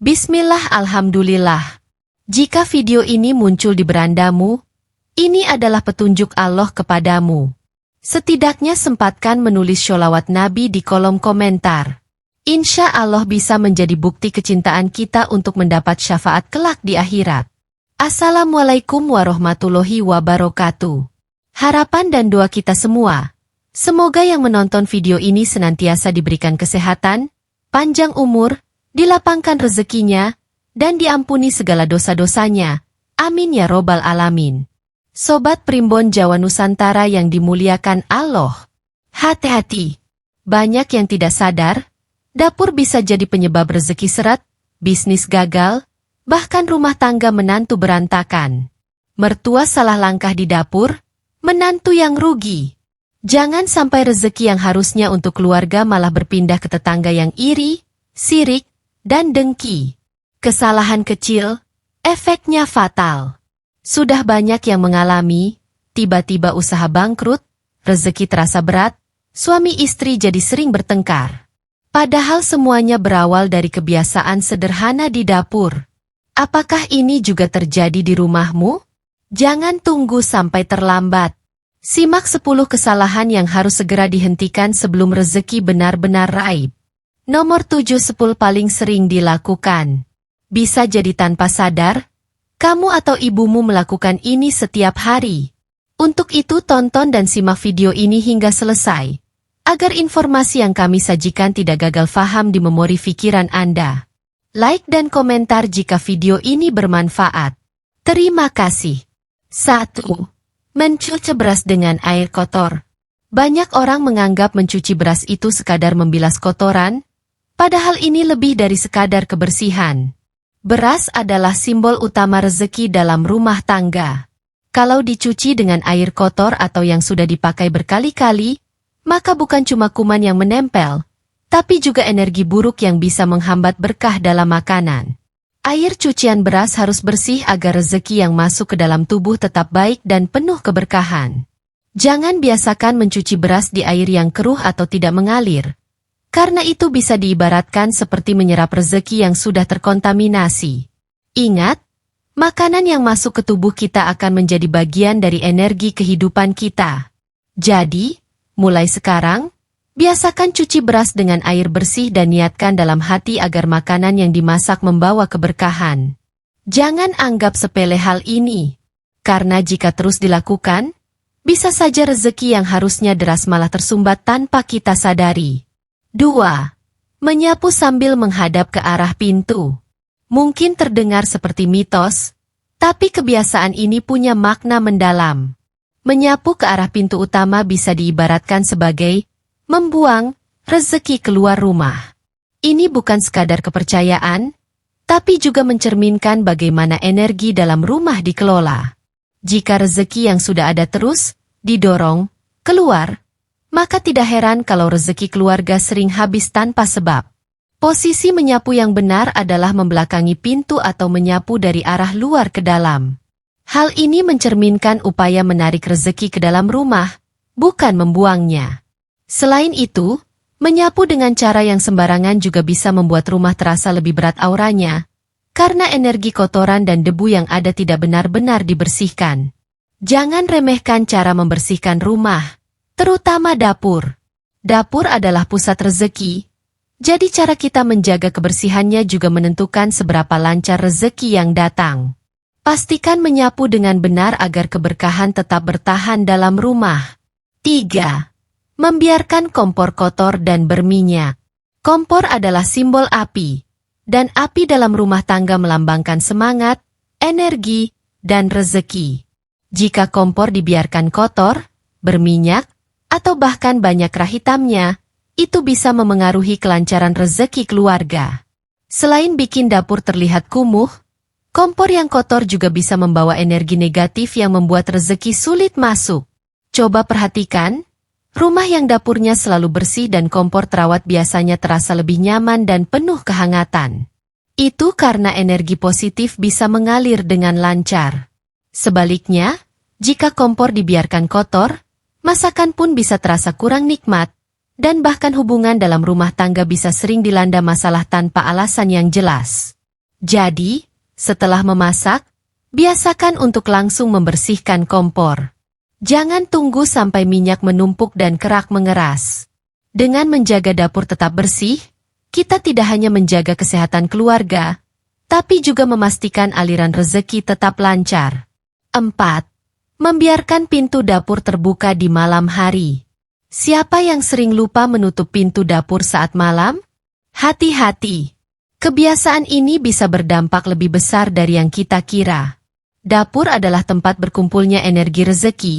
Bismillah, alhamdulillah. Jika video ini muncul di berandamu, ini adalah petunjuk Allah kepadamu. Setidaknya sempatkan menulis sholawat Nabi di kolom komentar. Insya Allah bisa menjadi bukti kecintaan kita untuk mendapat syafaat kelak di akhirat. Assalamualaikum warahmatullahi wabarakatuh. Harapan dan doa kita semua, semoga yang menonton video ini senantiasa diberikan kesehatan, panjang umur, dilapangkan rezekinya, dan diampuni segala dosa-dosanya. Amin ya robbal alamin. Sobat Primbon Jawa Nusantara yang dimuliakan Allah. Hati-hati. Banyak yang tidak sadar, dapur bisa jadi penyebab rezeki seret, bisnis gagal, bahkan rumah tangga menantu berantakan. Mertua salah langkah di dapur, menantu yang rugi. Jangan sampai rezeki yang harusnya untuk keluarga malah berpindah ke tetangga yang iri, sirik, dan dengki. Kesalahan kecil, efeknya fatal. Sudah banyak yang mengalami, tiba-tiba usaha bangkrut, rezeki terasa berat, suami istri jadi sering bertengkar. Padahal semuanya berawal dari kebiasaan sederhana di dapur. Apakah ini juga terjadi di rumahmu? Jangan tunggu sampai terlambat. Simak 10 kesalahan yang harus segera dihentikan sebelum rezeki benar-benar raib. Nomor 7, 10 paling sering dilakukan. Bisa jadi tanpa sadar, kamu atau ibumu melakukan ini setiap hari. Untuk itu tonton dan simak video ini hingga selesai, agar informasi yang kami sajikan tidak gagal faham di memori pikiran Anda. Like dan komentar jika video ini bermanfaat. Terima kasih. 1. Mencuci beras dengan air kotor. Banyak orang menganggap mencuci beras itu sekadar membilas kotoran, padahal ini lebih dari sekadar kebersihan. Beras adalah simbol utama rezeki dalam rumah tangga. Kalau dicuci dengan air kotor atau yang sudah dipakai berkali-kali, maka bukan cuma kuman yang menempel, tapi juga energi buruk yang bisa menghambat berkah dalam makanan. Air cucian beras harus bersih agar rezeki yang masuk ke dalam tubuh tetap baik dan penuh keberkahan. Jangan biasakan mencuci beras di air yang keruh atau tidak mengalir, karena itu bisa diibaratkan seperti menyerap rezeki yang sudah terkontaminasi. Ingat, makanan yang masuk ke tubuh kita akan menjadi bagian dari energi kehidupan kita. Jadi, mulai sekarang, biasakan cuci beras dengan air bersih dan niatkan dalam hati agar makanan yang dimasak membawa keberkahan. Jangan anggap sepele hal ini, karena jika terus dilakukan, bisa saja rezeki yang harusnya deras malah tersumbat tanpa kita sadari. 2. Menyapu sambil menghadap ke arah pintu. Mungkin terdengar seperti mitos, tapi kebiasaan ini punya makna mendalam. Menyapu ke arah pintu utama bisa diibaratkan sebagai membuang rezeki keluar rumah. Ini bukan sekadar kepercayaan, tapi juga mencerminkan bagaimana energi dalam rumah dikelola. Jika rezeki yang sudah ada terus didorong keluar, maka tidak heran kalau rezeki keluarga sering habis tanpa sebab. Posisi menyapu yang benar adalah membelakangi pintu atau menyapu dari arah luar ke dalam. Hal ini mencerminkan upaya menarik rezeki ke dalam rumah, bukan membuangnya. Selain itu, menyapu dengan cara yang sembarangan juga bisa membuat rumah terasa lebih berat auranya, karena energi kotoran dan debu yang ada tidak benar-benar dibersihkan. Jangan remehkan cara membersihkan rumah, terutama dapur. Dapur adalah pusat rezeki, jadi cara kita menjaga kebersihannya juga menentukan seberapa lancar rezeki yang datang. Pastikan menyapu dengan benar agar keberkahan tetap bertahan dalam rumah. 3. Membiarkan kompor kotor dan berminyak. Kompor adalah simbol api, dan api dalam rumah tangga melambangkan semangat, energi, dan rezeki. Jika kompor dibiarkan kotor, berminyak, atau bahkan banyak kerah hitamnya, itu bisa memengaruhi kelancaran rezeki keluarga. Selain bikin dapur terlihat kumuh, kompor yang kotor juga bisa membawa energi negatif yang membuat rezeki sulit masuk. Coba perhatikan, rumah yang dapurnya selalu bersih dan kompor terawat biasanya terasa lebih nyaman dan penuh kehangatan. Itu karena energi positif bisa mengalir dengan lancar. Sebaliknya, jika kompor dibiarkan kotor, masakan pun bisa terasa kurang nikmat, dan bahkan hubungan dalam rumah tangga bisa sering dilanda masalah tanpa alasan yang jelas. Jadi, setelah memasak, biasakan untuk langsung membersihkan kompor. Jangan tunggu sampai minyak menumpuk dan kerak mengeras. Dengan menjaga dapur tetap bersih, kita tidak hanya menjaga kesehatan keluarga, tapi juga memastikan aliran rezeki tetap lancar. 4. Membiarkan pintu dapur terbuka di malam hari. Siapa yang sering lupa menutup pintu dapur saat malam? Hati-hati. Kebiasaan ini bisa berdampak lebih besar dari yang kita kira. Dapur adalah tempat berkumpulnya energi rezeki,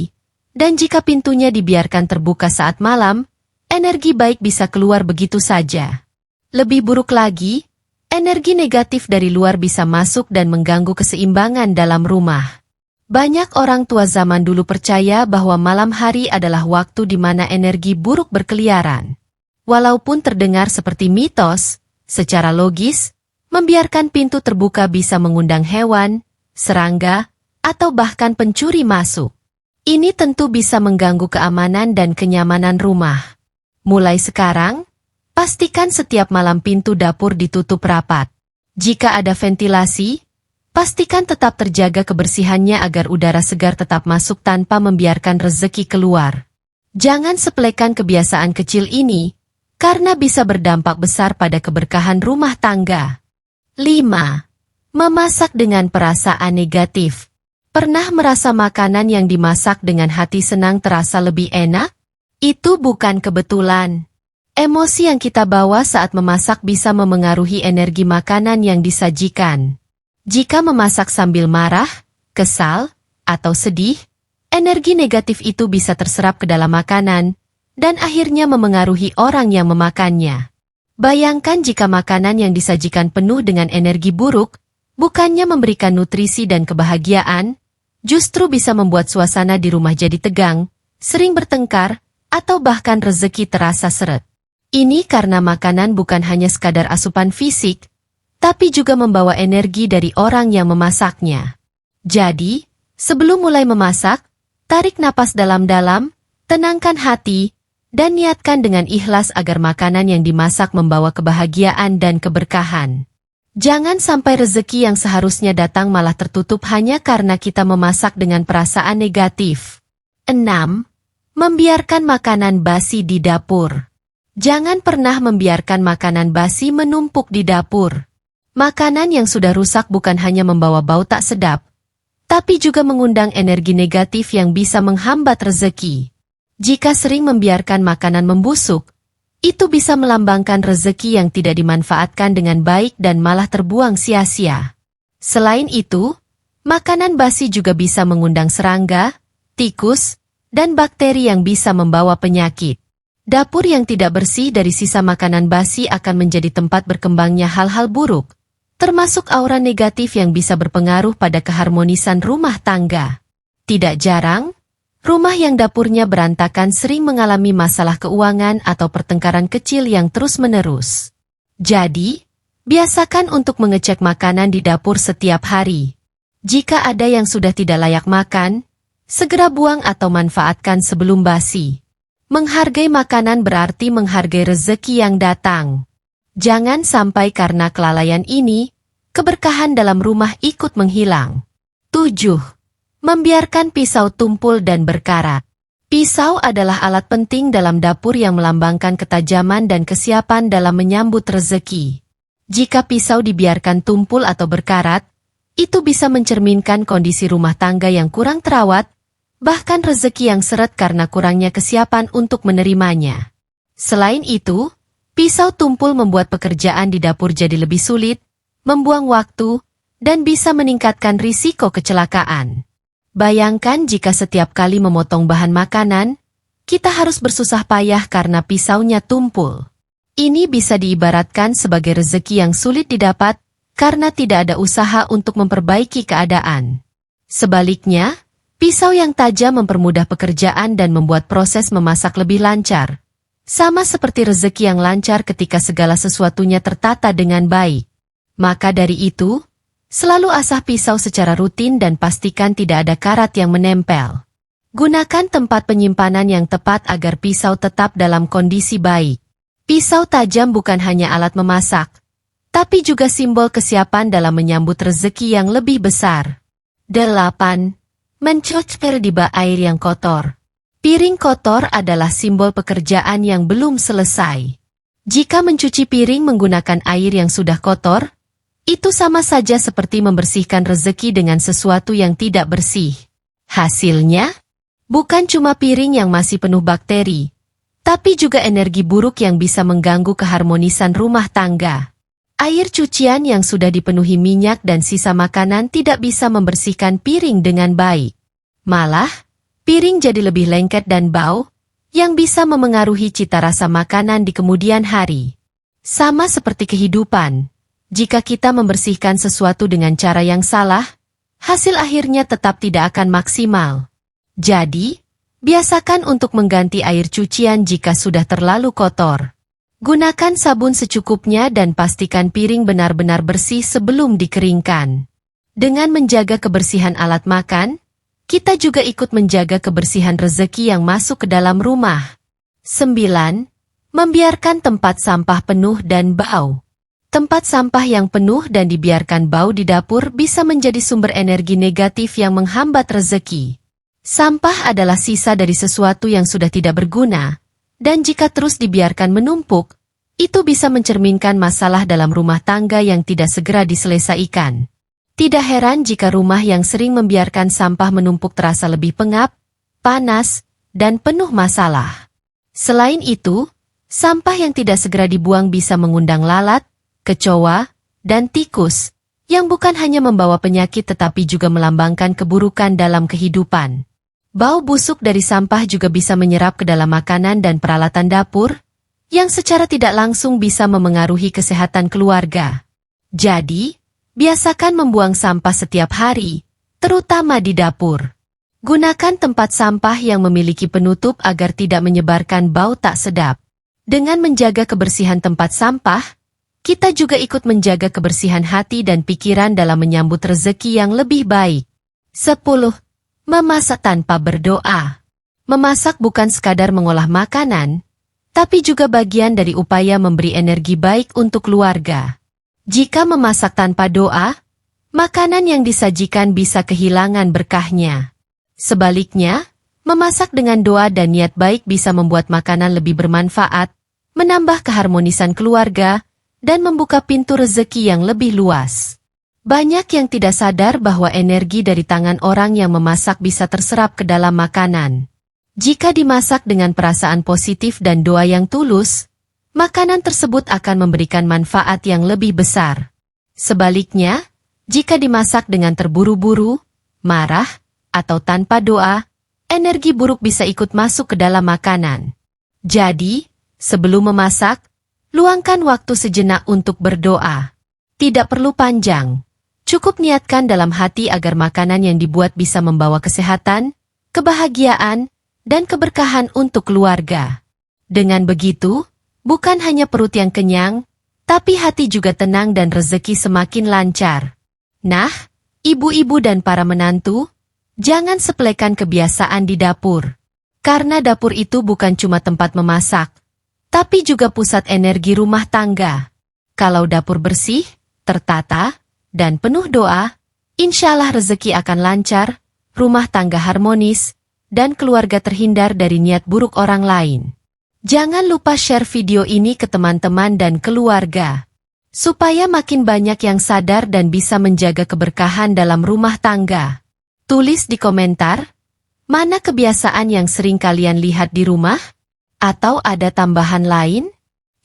dan jika pintunya dibiarkan terbuka saat malam, energi baik bisa keluar begitu saja. Lebih buruk lagi, energi negatif dari luar bisa masuk dan mengganggu keseimbangan dalam rumah. Banyak orang tua zaman dulu percaya bahwa malam hari adalah waktu di mana energi buruk berkeliaran. Walaupun terdengar seperti mitos, secara logis, membiarkan pintu terbuka bisa mengundang hewan, serangga, atau bahkan pencuri masuk. Ini tentu bisa mengganggu keamanan dan kenyamanan rumah. Mulai sekarang, pastikan setiap malam pintu dapur ditutup rapat. Jika ada ventilasi, pastikan tetap terjaga kebersihannya agar udara segar tetap masuk tanpa membiarkan rezeki keluar. Jangan sepelekan kebiasaan kecil ini, karena bisa berdampak besar pada keberkahan rumah tangga. 5. Memasak dengan perasaan negatif. Pernah merasa makanan yang dimasak dengan hati senang terasa lebih enak? Itu bukan kebetulan. Emosi yang kita bawa saat memasak bisa memengaruhi energi makanan yang disajikan. Jika memasak sambil marah, kesal, atau sedih, energi negatif itu bisa terserap ke dalam makanan, dan akhirnya memengaruhi orang yang memakannya. Bayangkan jika makanan yang disajikan penuh dengan energi buruk, bukannya memberikan nutrisi dan kebahagiaan, justru bisa membuat suasana di rumah jadi tegang, sering bertengkar, atau bahkan rezeki terasa seret. Ini karena makanan bukan hanya sekadar asupan fisik, tapi juga membawa energi dari orang yang memasaknya. Jadi, sebelum mulai memasak, tarik napas dalam-dalam, tenangkan hati, dan niatkan dengan ikhlas agar makanan yang dimasak membawa kebahagiaan dan keberkahan. Jangan sampai rezeki yang seharusnya datang malah tertutup hanya karena kita memasak dengan perasaan negatif. 6. Membiarkan makanan basi di dapur. Jangan pernah membiarkan makanan basi menumpuk di dapur. Makanan yang sudah rusak bukan hanya membawa bau tak sedap, tapi juga mengundang energi negatif yang bisa menghambat rezeki. Jika sering membiarkan makanan membusuk, itu bisa melambangkan rezeki yang tidak dimanfaatkan dengan baik dan malah terbuang sia-sia. Selain itu, makanan basi juga bisa mengundang serangga, tikus, dan bakteri yang bisa membawa penyakit. Dapur yang tidak bersih dari sisa makanan basi akan menjadi tempat berkembangnya hal-hal buruk, termasuk aura negatif yang bisa berpengaruh pada keharmonisan rumah tangga. Tidak jarang, rumah yang dapurnya berantakan sering mengalami masalah keuangan atau pertengkaran kecil yang terus-menerus. Jadi, biasakan untuk mengecek makanan di dapur setiap hari. Jika ada yang sudah tidak layak makan, segera buang atau manfaatkan sebelum basi. Menghargai makanan berarti menghargai rezeki yang datang. Jangan sampai karena kelalaian ini, keberkahan dalam rumah ikut menghilang. 7. Membiarkan pisau tumpul dan berkarat. Pisau adalah alat penting dalam dapur yang melambangkan ketajaman dan kesiapan dalam menyambut rezeki. Jika pisau dibiarkan tumpul atau berkarat, itu bisa mencerminkan kondisi rumah tangga yang kurang terawat, bahkan rezeki yang seret karena kurangnya kesiapan untuk menerimanya. Selain itu, pisau tumpul membuat pekerjaan di dapur jadi lebih sulit, membuang waktu, dan bisa meningkatkan risiko kecelakaan. Bayangkan jika setiap kali memotong bahan makanan, kita harus bersusah payah karena pisaunya tumpul. Ini bisa diibaratkan sebagai rezeki yang sulit didapat karena tidak ada usaha untuk memperbaiki keadaan. Sebaliknya, pisau yang tajam mempermudah pekerjaan dan membuat proses memasak lebih lancar. Sama seperti rezeki yang lancar ketika segala sesuatunya tertata dengan baik. Maka dari itu, selalu asah pisau secara rutin dan pastikan tidak ada karat yang menempel. Gunakan tempat penyimpanan yang tepat agar pisau tetap dalam kondisi baik. Pisau tajam bukan hanya alat memasak, tapi juga simbol kesiapan dalam menyambut rezeki yang lebih besar. 8. Mencuci di bak air yang kotor. Piring kotor adalah simbol pekerjaan yang belum selesai. Jika mencuci piring menggunakan air yang sudah kotor, itu sama saja seperti membersihkan rezeki dengan sesuatu yang tidak bersih. Hasilnya, bukan cuma piring yang masih penuh bakteri, tapi juga energi buruk yang bisa mengganggu keharmonisan rumah tangga. Air cucian yang sudah dipenuhi minyak dan sisa makanan tidak bisa membersihkan piring dengan baik. Malah, piring jadi lebih lengket dan bau, yang bisa memengaruhi cita rasa makanan di kemudian hari. Sama seperti kehidupan, jika kita membersihkan sesuatu dengan cara yang salah, hasil akhirnya tetap tidak akan maksimal. Jadi, biasakan untuk mengganti air cucian jika sudah terlalu kotor. Gunakan sabun secukupnya dan pastikan piring benar-benar bersih sebelum dikeringkan. Dengan menjaga kebersihan alat makan, kita juga ikut menjaga kebersihan rezeki yang masuk ke dalam rumah. 9. Membiarkan tempat sampah penuh dan bau. Tempat sampah yang penuh dan dibiarkan bau di dapur bisa menjadi sumber energi negatif yang menghambat rezeki. Sampah adalah sisa dari sesuatu yang sudah tidak berguna, dan jika terus dibiarkan menumpuk, itu bisa mencerminkan masalah dalam rumah tangga yang tidak segera diselesaikan. Tidak heran jika rumah yang sering membiarkan sampah menumpuk terasa lebih pengap, panas, dan penuh masalah. Selain itu, sampah yang tidak segera dibuang bisa mengundang lalat, kecoa, dan tikus, yang bukan hanya membawa penyakit tetapi juga melambangkan keburukan dalam kehidupan. Bau busuk dari sampah juga bisa menyerap ke dalam makanan dan peralatan dapur, yang secara tidak langsung bisa memengaruhi kesehatan keluarga. Jadi, biasakan membuang sampah setiap hari, terutama di dapur. Gunakan tempat sampah yang memiliki penutup agar tidak menyebarkan bau tak sedap. Dengan menjaga kebersihan tempat sampah, kita juga ikut menjaga kebersihan hati dan pikiran dalam menyambut rezeki yang lebih baik. 10. Memasak tanpa berdoa. Memasak bukan sekadar mengolah makanan, tapi juga bagian dari upaya memberi energi baik untuk keluarga. Jika memasak tanpa doa, makanan yang disajikan bisa kehilangan berkahnya. Sebaliknya, memasak dengan doa dan niat baik bisa membuat makanan lebih bermanfaat, menambah keharmonisan keluarga, dan membuka pintu rezeki yang lebih luas. Banyak yang tidak sadar bahwa energi dari tangan orang yang memasak bisa terserap ke dalam makanan. Jika dimasak dengan perasaan positif dan doa yang tulus, makanan tersebut akan memberikan manfaat yang lebih besar. Sebaliknya, jika dimasak dengan terburu-buru, marah, atau tanpa doa, energi buruk bisa ikut masuk ke dalam makanan. Jadi, sebelum memasak, luangkan waktu sejenak untuk berdoa. Tidak perlu panjang. Cukup niatkan dalam hati agar makanan yang dibuat bisa membawa kesehatan, kebahagiaan, dan keberkahan untuk keluarga. Dengan begitu, bukan hanya perut yang kenyang, tapi hati juga tenang dan rezeki semakin lancar. Nah, ibu-ibu dan para menantu, jangan sepelekan kebiasaan di dapur. Karena dapur itu bukan cuma tempat memasak, tapi juga pusat energi rumah tangga. Kalau dapur bersih, tertata, dan penuh doa, insya Allah rezeki akan lancar, rumah tangga harmonis, dan keluarga terhindar dari niat buruk orang lain. Jangan lupa share video ini ke teman-teman dan keluarga, supaya makin banyak yang sadar dan bisa menjaga keberkahan dalam rumah tangga. Tulis di komentar, mana kebiasaan yang sering kalian lihat di rumah? Atau ada tambahan lain?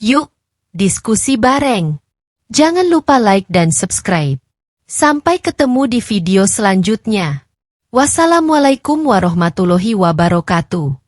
Yuk, diskusi bareng. Jangan lupa like dan subscribe. Sampai ketemu di video selanjutnya. Wassalamualaikum warahmatullahi wabarakatuh.